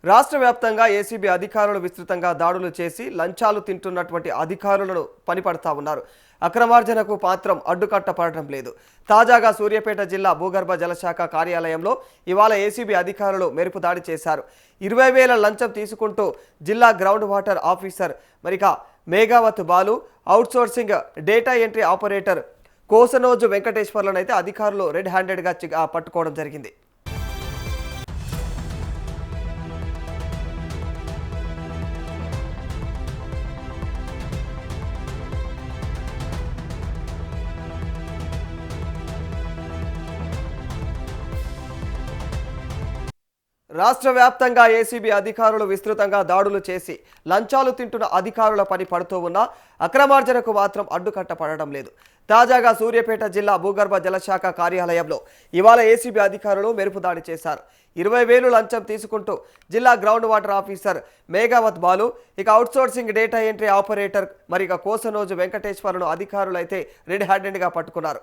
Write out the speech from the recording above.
రాష్ట్ర వ్యాప్తంగా ఏసీబీ అధికారులు విస్తృతంగా దాడులు చేసి లంచాలు తింటున్నటువంటి అధికారులను పనిపడతా ఉన్నారు. అక్రమార్జనకు పాత్రం అడ్డుకట్టపడడం లేదు. తాజాగా సూర్యాపేట జిల్లా భూగర్భ జలశాఖ కార్యాలయంలో ఇవాళ ఏసీబీ అధికారులు మెరుపు దాడి చేశారు. 20,000 లంచం తీసుకుంటూ జిల్లా ground water officer Meghavath Balu, outsourcing data entry operator Kosanoju వెంకటేశ్వర్లను అయితే అధికారులు రెడ్ హ్యాండెడ్గా పట్టుకోవడం జరిగింది. రాష్ట్ర వ్యాప్తంగా ఏసీబీ అధికారులు విస్తృతంగా దాడులు చేసి లంచాలు తింటున్న అధికారుల పని పడుతూ ఉన్నా అక్రమార్జనకు మాత్రం అడ్డుకట్టపడడం లేదు. తాజాగా సూర్యాపేట జిల్లా భూగర్భ జలశాఖ కార్యాలయంలో ఇవాళ ఏసీబీ అధికారులు మెరుపు దాడి చేశారు. 20,000 లంచం తీసుకుంటూ జిల్లా ground water officer Meghavath Balu, outsourcing data entry operator Kosanoju వెంకటేశ్వర్లను అధికారులు అయితే రెడ్ హ్యాండెడ్గా పట్టుకున్నారు.